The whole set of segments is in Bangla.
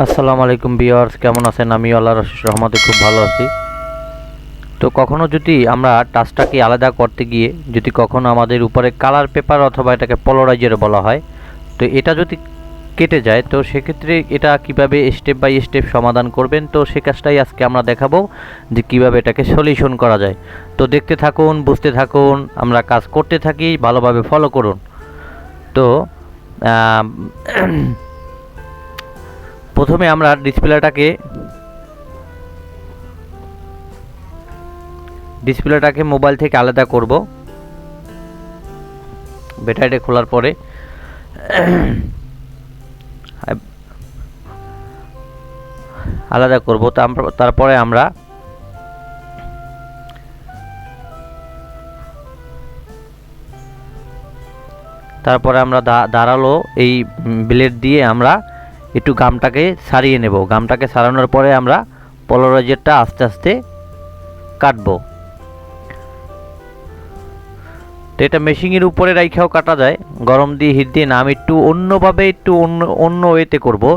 আসসালামু আলাইকুম ভিউয়ার্স, কেমন আছেন? আমি আল্লাহর অশেষ রহমতে খুব ভালো আছি। তো কখনো যদি আমরা টাচটাকে আলাদা করতে গিয়ে যদি কখনো আমাদের উপরে কালার পেপার অথবা এটাকে পোলারাইজার বলা হয়, তো এটা যদি কেটে যায় তো সেক্ষেত্রে এটা কিভাবে স্টেপ বাই স্টেপ সমাধান করবেন, তো সে কাজটাই আজকে আমরা দেখাবো যে কিভাবে এটাকে সলিউশন করা যায়। তো দেখতে থাকুন, বুঝতে থাকুন, আমরা কাজ করতে থাকি, ভালোভাবে ফলো করুন। তো আহ, প্রথমে আমরা ডিসপ্লেটাকে মোবাইল থেকে আলাদা করব। ব্যাটারিটা খোলার পরে আলাদা করব। তারপরে আমরা ধারালো এই ব্লেড দিয়ে আমরা একটু গামটাকে ছাড়িয়ে নেব। গামটাকে ছাড়ানোর পরে আমরা পোলারাইজারটা আস্তে আস্তে কাটবো। তো এটা মেশিনের উপরে রাইখাও কাটা যায়, গরম দিয়ে হিট দিয়ে না। আমি একটু অন্যভাবে একটু অন্য ওয়েতে করবো।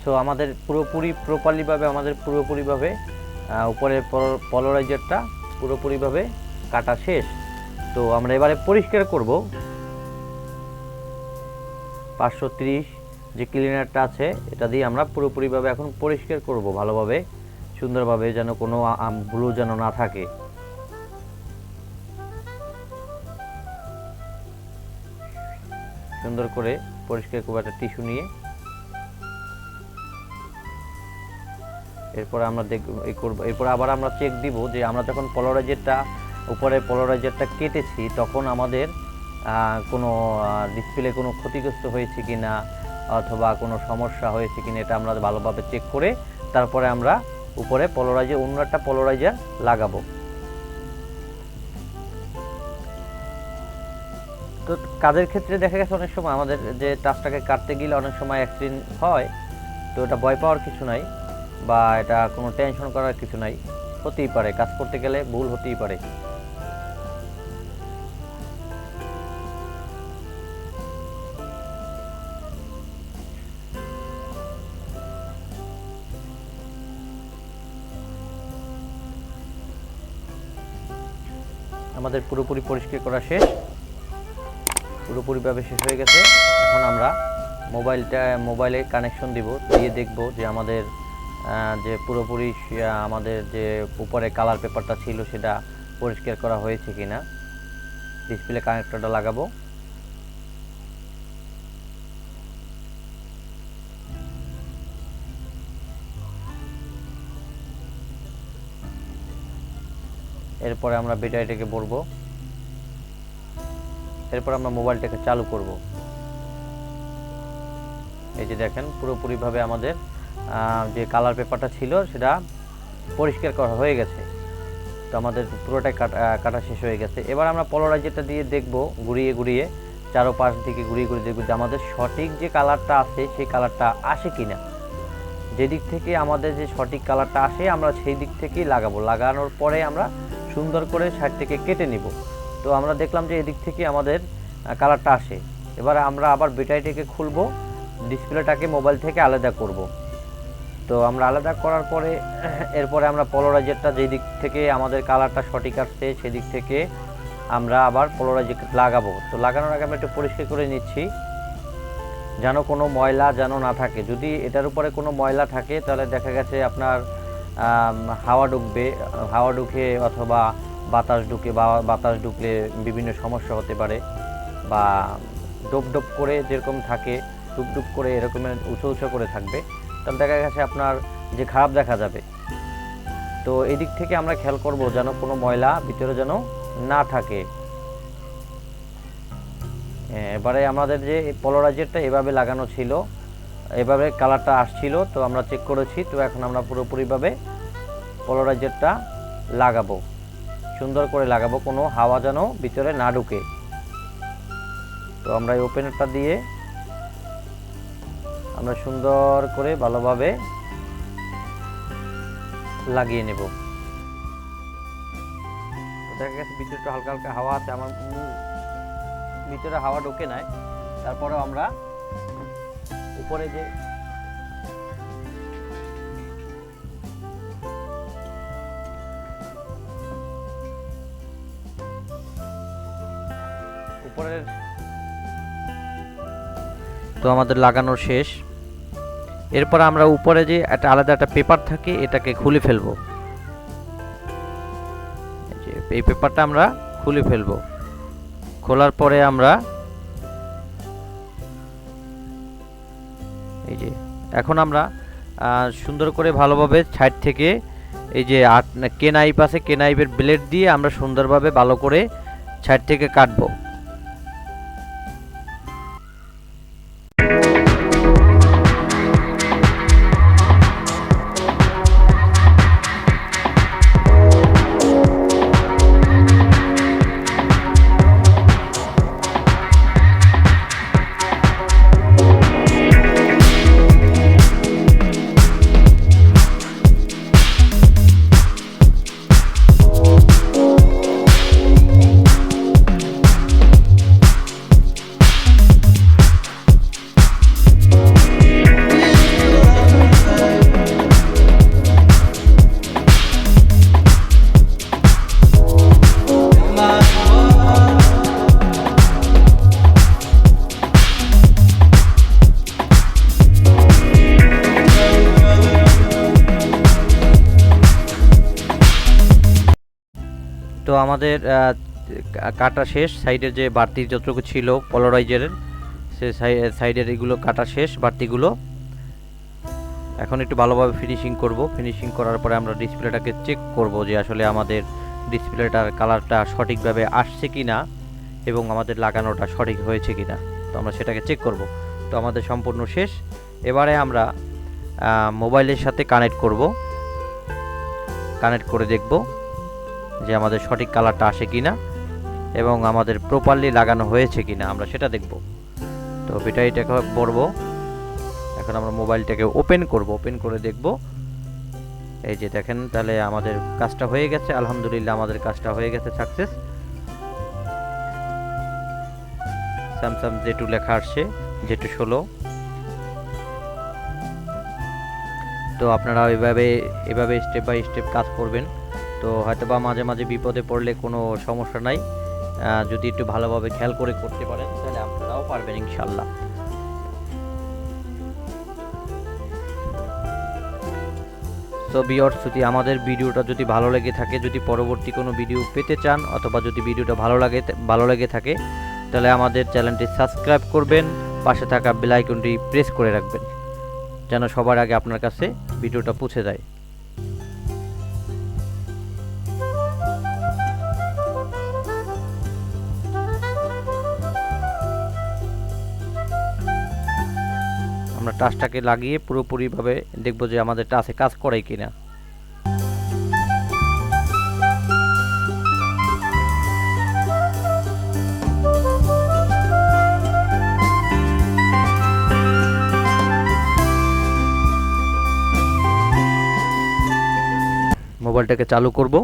সো আমাদের পুরোপুরিভাবে উপরের পোলারাইজারটা পুরোপুরিভাবে কাটা শেষ। তো আমরা এবারে পরিষ্কার করব। 530 যে ক্লিনারটা আছে এটা দিয়ে আমরা পুরোপুরিভাবে এখন পরিষ্কার করব, ভালোভাবে সুন্দরভাবে, যেন কোনো ব্লু যেন না থাকে। সুন্দর করে পরিষ্কার করব একটা টিস্যু নিয়ে। এরপর আমরা এরপর আবার আমরা চেক দিব যে আমরা যখন পোলারাইজারটা কেটেছি তখন আমাদের কোনো ডিসপ্লে কোনো ক্ষতিগ্রস্ত হয়েছে কিনা অথবা কোনো সমস্যা হয়েছে কিনা, এটা আমরা ভালোভাবে চেক করে তারপরে আমরা উপরে অন্য একটা পোলারাইজার লাগাবো। তো কাজের ক্ষেত্রে দেখা গেছে অনেক সময় আমাদের যে টাচটাকে কাটতে গেলে অনেক সময় অ্যাক্সিডেন্ট হয়। তো এটা ভয় পাওয়ার কিছু নাই বা এটা কোনো টেনশন করার কিছু নাই, হতেই পারে, কাজ করতে গেলে ভুল হতেই পারে। আমাদের পুরোপুরি পরিষ্কার করা শেষ, পুরোপুরিভাবে শেষ হয়ে গেছে। এখন আমরা মোবাইলে কানেকশন দিয়ে দেখব যে আমাদের যে পুরোপুরি আমাদের যে উপরে কালার পেপারটা ছিল সেটা পরিষ্কার করা হয়েছে কিনা। ডিসপ্লে কানেক্টরটা লাগাবো। এরপরে আমরা ব্যাটারিটাকে ভরবো। এরপর আমরা মোবাইলটাকে চালু করব। এই যে দেখেন পুরোপুরিভাবে আমাদের যে কালার পেপারটা ছিল সেটা পরিষ্কার করা হয়ে গেছে। তো আমাদের পুরোটাই কাটা শেষ হয়ে গেছে। এবার আমরা পোলারাইজারটা দিয়ে দেখব, ঘুরিয়ে ঘুরিয়ে চারোপাশ দিকে ঘুরিয়ে ঘুরিয়ে দেখব যে আমাদের সঠিক যে কালারটা আছে সেই কালারটা আসে কিনা। যেদিক থেকে আমাদের যে সঠিক কালারটা আসে আমরা সেই দিক থেকেই লাগাবো। লাগানোর পরে আমরা সুন্দর করে সাইড থেকে কেটে নিব। তো আমরা দেখলাম যে এদিক থেকে আমাদের কালারটা আসে। এবার আমরা আবার ব্যাটারিটাকে খুলবো, ডিসপ্লেটাকে মোবাইল থেকে আলাদা করব। তো আমরা আলাদা করার পরে এরপরে আমরা পোলারাইজারটা যেই দিক থেকে আমাদের কালারটা সঠিক আসছে সেদিক থেকে আমরা আবার পোলারাইজার লাগাবো। তো লাগানোর আগে আমরা একটু পরিষ্কার করে নিচ্ছি যেন কোনো ময়লা যেন না থাকে। যদি এটার উপরে কোনো ময়লা থাকে তাহলে দেখা গেছে আপনার হাওয়া ঢুকবে, হাওয়া ঢুকে অথবা বাতাস ঢুকে, বা বাতাস ঢুকলে বিভিন্ন সমস্যা হতে পারে, বা ডোপ ডোপ করে যেরকম থাকে ডুপ ডুপ করে এরকমের উঁচু উঁচু করে থাকবে, তাহলে দেখা গেছে আপনার যে খারাপ দেখা যাবে। তো এই দিক থেকে আমরা খেয়াল করব যেন কোনো ময়লা ভিতরে যেন না থাকে। এবারে আমাদের যে পোলারাইজারটা এভাবে লাগানো ছিল, এভাবে কালারটা আসছিল, তো আমরা চেক করেছি। তো এখন আমরা পুরোপুরিভাবে পোলারাইজারটা লাগাবো, সুন্দর করে লাগাবো, কোনো হাওয়া যেন ভিতরে না ঢুকে। তো আমরা এই ওপেনারটা দিয়ে আমরা সুন্দর করে ভালোভাবে লাগিয়ে নেব। দেখা গেছে ভিতরে একটু হালকা হালকা হাওয়া আছে, আমার ভিতরে হাওয়া ঢোকে নাই। তারপরেও আমরা উপরে যে উপরের তো আমাদের লাগানো শেষ। এরপর আমরা উপরে যে একটা আলাদা একটা পেপার থাকে এটাকে খুলে ফেলবো। এই পেপারটা আমরা খুলে ফেলবো। খোলার পরে আমরা এই যে এখন আমরা সুন্দর করে ভালোভাবে সাইড থেকে এই যে কেনাইপ আছে, কেনাইপের ব্লেড দিয়ে আমরা সুন্দরভাবে ভালো করে সাইড থেকে কাটবো। তো আমাদের কাটা শেষ। সাইডের যে বাড়তি যতটুকু ছিল পোলারাইজারের সে সাইডের এগুলো কাটা শেষ বাড়তিগুলো। এখন একটু ভালোভাবে ফিনিশিং করব। ফিনিশিং করার পরে আমরা ডিসপ্লেটাকে চেক করব যে আসলে আমাদের ডিসপ্লেটার কালারটা সঠিকভাবে আসছে কিনা এবং আমাদের লাগানোটা সঠিক হয়েছে কিনা। তো আমরা সেটাকে চেক করব। তো আমাদের সম্পূর্ণ শেষ। এবারে আমরা মোবাইলের সাথে কানেক্ট করব। কানেক্ট করে দেখব যে আমাদের সঠিক কালারটা আসে কিনা এবং আমাদের প্রপারলি লাগানো হয়েছে কিনা আমরা সেটা দেখব। তো ব্যাটারিটাকে পড়ব। এখন আমরা মোবাইলটাকে ওপেন করব। ওপেন করে দেখব। এই যে দেখেন, তাহলে আমাদের কাজটা হয়ে গেছে। আলহামদুলিল্লাহ আমাদের কাজটা হয়ে গেছে সাকসেস। স্যামসাং জে2 লেখা আসছে, জে2 16। তো আপনারা এভাবে স্টেপ বাই স্টেপ কাজ করবেন। তো হয়তোবা মাঝে মাঝে বিপদে পড়লে কোনো সমস্যা নাই, যদি একটু ভালোভাবে খেয়াল করে করতে পারেন তাহলে আপনারাও পারবেন ইনশাল্লাহ। সো ভিউয়ার্স, যদি আমাদের ভিডিওটা যদি ভালো লেগে থাকে, যদি পরবর্তী কোনো ভিডিও পেতে চান অথবা যদি ভিডিওটা ভালো লেগে থাকে তাহলে আমাদের চ্যানেলটি সাবস্ক্রাইব করবেন, পাশে থাকা বেল আইকনটি প্রেস করে রাখবেন যেন সবার আগে আপনার কাছে ভিডিওটা পৌঁছে যায়। আমরা টাচটাকে লাগিয়ে পুরোপুরিভাবে দেখব যে আমাদের টাচে কাজ করে কিনা। মোবাইলটাকে চালু করব।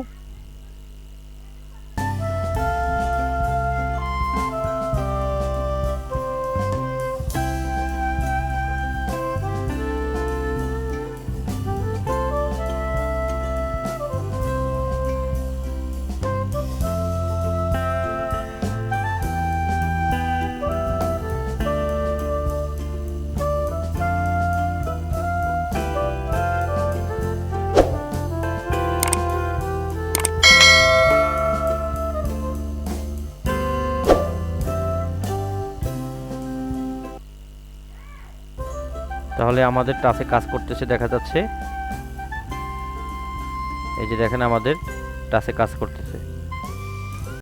তাহলে আমাদের টাচে কাজ করতেছে দেখা যাচ্ছে। এই যে দেখেন আমাদের টাচে কাজ করতেছে।